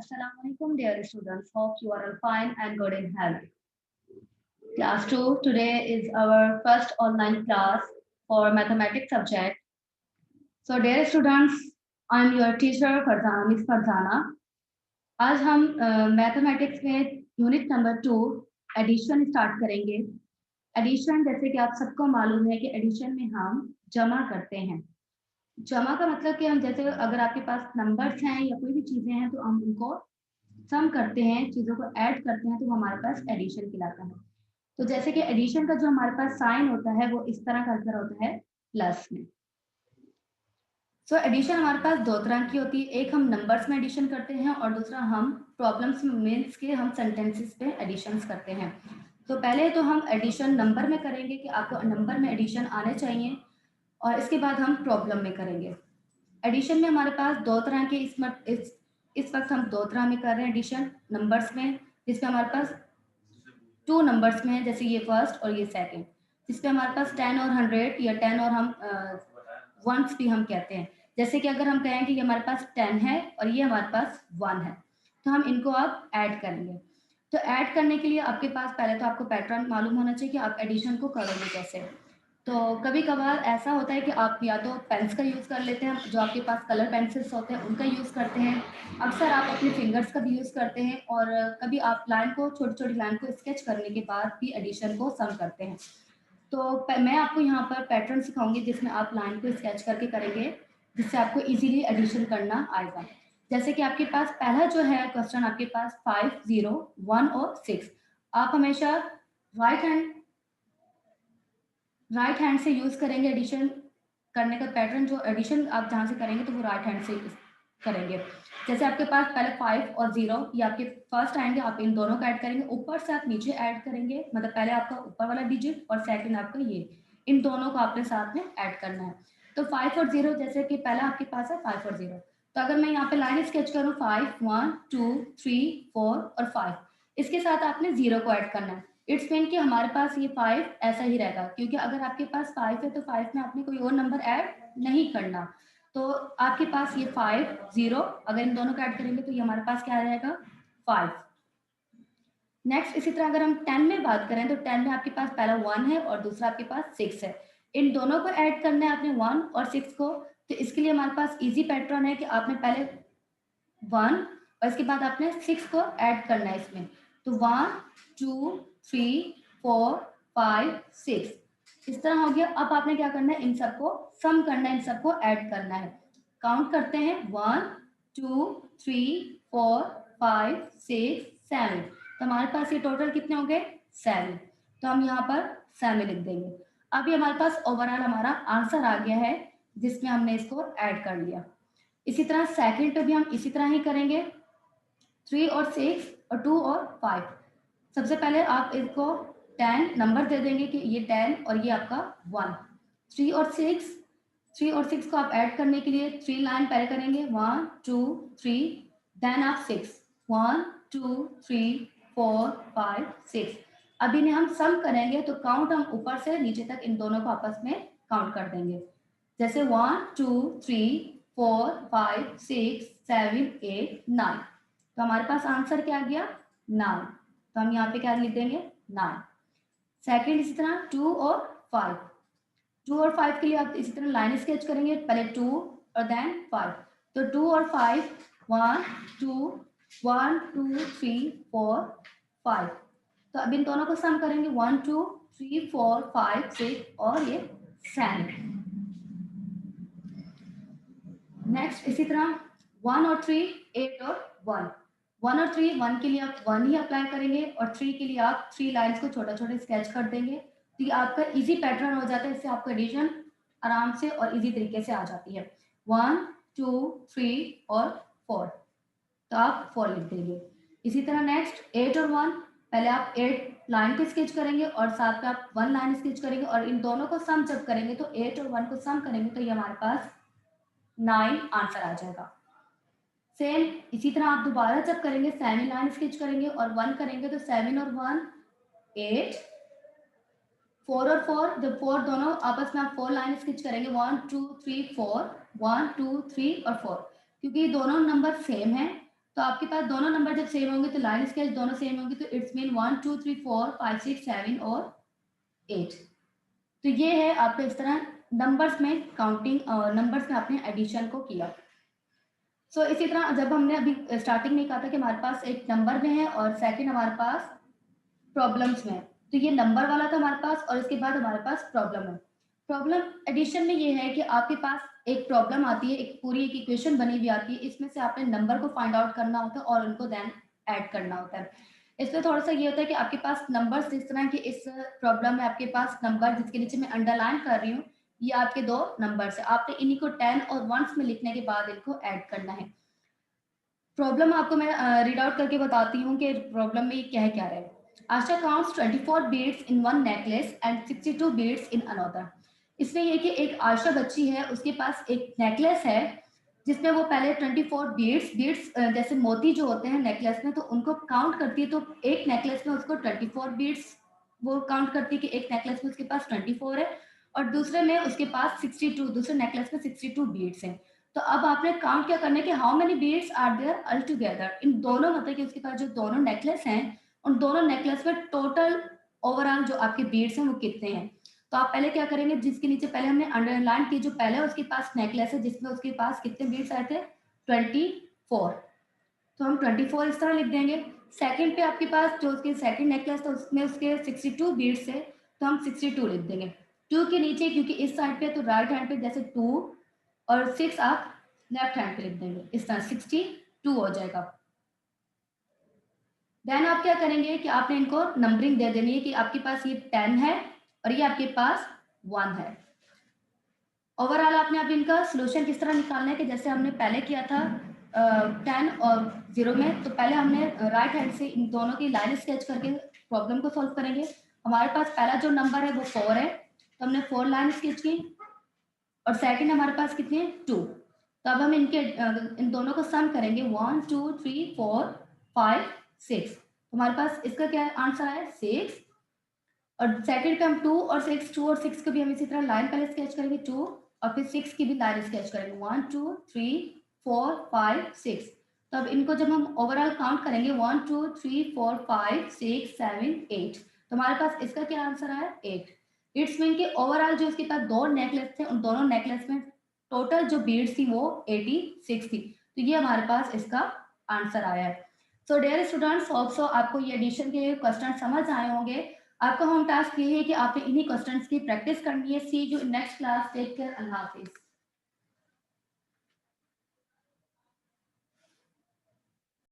Assalamualaikum dear students. Hope you are all fine and good in health. Class 2 today is our first online class for mathematics subject. So dear students, I am your teacher Farzana, Miss Farzana. आज हम mathematics में unit number 2 addition start करेंगे। Addition जैसे कि आप सबको मालूम है कि एडिशन में हम जमा करते हैं। जमा का मतलब कि हम जैसे अगर आपके पास नंबर्स हैं या कोई भी चीजें हैं तो हम उनको सम करते हैं, चीजों को ऐड करते हैं तो हमारे पास एडिशन कहलाता है। तो जैसे कि एडिशन का जो हमारे पास साइन होता है वो इस तरह का अक्सर होता है प्लस में। सो एडिशन हमारे पास दो तरह की होती है, एक हम नंबर्स में एडिशन करते हैं और दूसरा हम प्रॉब्लम्स मीन्स के हम सेंटेंसेस पे एडिशंस करते हैं। तो पहले तो हम एडिशन नंबर में करेंगे कि आपको नंबर में एडिशन आने चाहिए और इसके बाद हम प्रॉब्लम में करेंगे। एडिशन में हमारे पास दो तरह के इस वक्त हम दो तरह में कर रहे हैं एडिशन नंबर्स में, जिसमें हमारे पास 2 नंबर्स में है, जैसे ये फर्स्ट और ये सेकंड, जिसपे हमारे पास 10 और 100 या 10 और हम वंस भी हम कहते हैं। जैसे कि अगर हम कहें कि ये हमारे पास 10 है और ये हमारे पास 1 है तो हम इनको अब ऐड करेंगे। तो ऐड करने के लिए आपके पास पहले तो आपको पैटर्न मालूम होना चाहिए कि आप एडिशन को करोगे कैसे। तो कभी कभार ऐसा होता है कि आप या तो पेन्स का यूज़ कर लेते हैं, जो आपके पास कलर पेंसिल्स होते हैं उनका यूज़ करते हैं, अक्सर आप अपने फिंगर्स का भी यूज़ करते हैं और कभी आप लाइन को छोटी छोटी लाइन को स्केच करने के बाद भी एडिशन को सम करते हैं। तो मैं आपको यहाँ पर पैटर्न सिखाऊंगी जिसमें आप लाइन को स्केच करके करेंगे, जिससे आपको इजीली एडिशन करना आएगा। जैसे कि आपके पास पहला जो है क्वेश्चन, आपके पास 5, 0, 1 और 6। आप हमेशा राइट हैंड से यूज करेंगे एडिशन करने का पैटर्न। जो एडिशन आप जहाँ से करेंगे तो वो राइट हैंड से करेंगे। जैसे आपके पास पहले 5 और 0 ये आपके फर्स्ट आएंगे, आप इन दोनों का ऐड करेंगे, ऊपर से आप नीचे ऐड करेंगे, मतलब पहले आपका ऊपर वाला डिजिट और सेकंड आपका ये, इन दोनों को आपने साथ में ऐड करना है। तो 5 और 0, जैसे कि पहला आपके पास है 5 और 0, तो अगर मैं यहाँ पे लाइन स्केच करूँ 5, 1, 2, 3, 4 और 5, इसके साथ आपने 0 को ऐड करना है। इट्स मीन कि हमारे पास ये 5 ऐसा ही रहेगा, क्योंकि अगर आपके पास 5 है तो 5 में आपने कोई और नंबर ऐड नहीं करना। तो आपके पास ये 5, 0, अगर इन दोनों को ऐड करेंगे तो ये हमारे पास क्या आ जाएगा 5। नेक्स्ट इसी तरह अगर हम 10 में बात करें तो 10 में आपके पास पहला 1 है और दूसरा आपके पास 6 है। इन दोनों को ऐड करना है आपने 1 और 6 को। तो इसके लिए हमारे पास इजी पैटर्न है कि आपने पहले 1 और इसके बाद आपने 6 को ऐड करना है इसमें। तो 1, 2, 3, 4, 5, 6 इस तरह हो गया। अब आपने क्या करना है, इन सबको सम करना है, इन सबको ऐड करना है। काउंट करते हैं 1, 2, 3, 4, 5, 6, 7। तो हमारे पास ये टोटल कितने हो गए 7। तो हम यहाँ पर 7 लिख देंगे। अब ये हमारे पास ओवरऑल हमारा आंसर आ गया है जिसमें हमने इसको ऐड कर लिया। इसी तरह सेकंड पे भी हम इसी तरह ही करेंगे, 3 और 6 और 2 और 5। सबसे पहले आप इसको 10 नंबर दे देंगे कि ये 10 और ये आपका 1। 3 और 6 को आप ऐड करने के लिए 3 लाइन पहले करेंगे, 1, 2, 3, देन आप 6, 1, 2, 3, 4, 5, 6। अब इन्हें हम सम करेंगे तो काउंट हम ऊपर से नीचे तक इन दोनों को आपस में काउंट कर देंगे। जैसे 1, 2, 3, 4, 5, 6, 7, 8, 9। तो हमारे पास आंसर क्या आ गया 9। तो हम यहाँ पे क्या लिख देंगे 9। सेकंड इसी तरह 2 और 5। 2 और 5 के लिए आप इसी तरह लाइन स्केच करेंगे, पहले 2 और देन 5। तो 2 और 5, 1, 2, 1, 2, 3, 4, 5। तो अब इन दोनों को सम करेंगे 1, 2, 3, 4, 5, 6 और ये 7। नेक्स्ट इसी तरह 1 और 3, 8 और 1। 1 और 3, 1 के लिए आप 1 ही अप्लाई करेंगे और 3 के लिए आप 3 लाइंस को छोटा छोटा स्केच कर देंगे। तो ये आपका इजी पैटर्न हो जाता है, इससे आपको एडिशन आराम से और इजी तरीके से आ जाती है। 1, 2, 3 और 4, तो आप 4 लिख देंगे। इसी तरह नेक्स्ट 8 और 1, पहले आप 8 लाइन को स्केच करेंगे और साथ में आप 1 लाइन स्केच करेंगे और इन दोनों को सम जब करेंगे तो 8 और 1 को सम करेंगे तो ये हमारे पास 9 आंसर आ जाएगा। सेम इसी तरह आप दोबारा जब करेंगे 7 लाइन स्केच करेंगे और 1 करेंगे तो 7 और 1 8, 4 और 4, जब 4 दोनों आपस में आप 4 लाइन स्केच करेंगे 1, 2, 3, 4, 1, 2, 3 और 4, क्योंकि दोनों नंबर सेम है तो आपके पास दोनों नंबर जब सेम होंगे तो लाइन स्केच दोनों सेम होंगे, तो इट्स मीन 1 2 3 4 5 6 7 और 8। तो ये है आपको इस तरह नंबर्स में काउंटिंग, नंबर्स में आपने एडिशन को किया। सो इसी तरह जब हमने अभी स्टार्टिंग में कहा था कि हमारे पास एक नंबर में है और सेकंड हमारे पास प्रॉब्लम्स में है, तो ये नंबर वाला था हमारे पास और इसके बाद हमारे पास प्रॉब्लम है। प्रॉब्लम एडिशन में ये है कि आपके पास एक प्रॉब्लम आती है, एक पूरी एक इक्वेशन बनी हुई आती है, इसमें से आपने नंबर को फाइंड आउट करना होता है और उनको देन ऐड करना होता है। इसमें थोड़ा सा ये होता है कि आपके पास नंबर्स जिस तरह के इस प्रॉब्लम में आपके पास नंबर जिसके नीचे मैं अंडरलाइन कर रही हूँ, ये आपके दो नंबर्स है, आपने इन्हीं को 10 और 1s में लिखने के बाद इनको ऐड करना है। प्रॉब्लम आपको मैं रीड आउट करके बताती हूँ कि प्रॉब्लम में क्या है क्या रहा है। आशा counts 24 beads in one necklace and 62 beads in another। इसमें यह कि एक आशा बच्ची है, उसके पास एक नेकलेस है जिसमें वो पहले 24 बीड्स जैसे मोती जो होते हैं नेकलेस में, तो उनको काउंट करती है। तो एक नेकलेस में उसको 24 बीड्स वो काउंट करती है कि एक नेकलेस में उसके पास 24 है और दूसरे में उसके पास 62, दूसरे नेकलेस में 62 बीड्स हैं। तो अब आपने काउंट क्या करना है कि how many beads are there all together, इन दोनों मतलब कि उसके पास जो दोनों नेकलेस हैं उन दोनों नेकलेस में टोटल ओवरऑल जो आपके बीड्स हैं वो कितने हैं। तो आप पहले क्या करेंगे, जिसके नीचे पहले हमने अंडरलाइन की, जो पहले उसके पास नेकलेस है जिसमें उसके पास कितने बीड्स आए थे 24, तो हम 24 इस तरह लिख देंगे। सेकंड पे आपके पास जो उसके सेकंड नेकलेस था उसमें उसके 62 बीड्स है, तो हम 62 लिख देंगे। 2 के नीचे क्योंकि इस साइड पे तो राइट हैंड पे जैसे 2 और 6 आप लेफ्ट हैंड पे लिख देंगे, इस तरह 62 हो जाएगा। देन आप क्या करेंगे कि आपने इनको नंबरिंग दे देनी है कि आपके पास ये 10 है और ये आपके पास 1 है। ओवरऑल आपने अब इनका सोल्यूशन किस तरह निकालना है कि जैसे हमने पहले किया था 10 और 0 में, तो पहले हमने राइट हैंड से इन दोनों की लाइन स्केच करके प्रॉब्लम को सॉल्व करेंगे। हमारे पास पहला जो नंबर है वो 4 है, तो हमने 4 लाइन स्केच की और सेकंड हमारे पास कितने हैं 2। तो अब हम इनके इन दोनों को सम करेंगे 1 2 3 4 5 6, तो हमारे पास इसका क्या आंसर है 6। और सेकंड पे हम 2 और 6 को भी हम इसी तरह लाइन पहले स्केच करेंगे 2 और फिर 6 की भी लाइन स्केच करेंगे 1 2 3 4 5 6। तो अब इनको जब हम ओवरऑल काउंट करेंगे 1 2 3 4 5 6 7 8, तो हमारे पास इसका क्या आंसर आया 8। इट्स मीन कि ओवरऑल जो इसके पास दो नेकलेस थे उन दोनों नेकलेस में टोटल जो बीड्स थी वो 86 थी। तो ये हमारे पास इसका आंसर आया है। So dear students, hope so आपको ये एडिशन के क्वेश्चन समझ आए होंगे। आपका होम टास्क ये है कि आपने इन्हीं क्वेश्चंस की प्रैक्टिस करनी है। See you in next class, take care, अल्लाह हाफिज।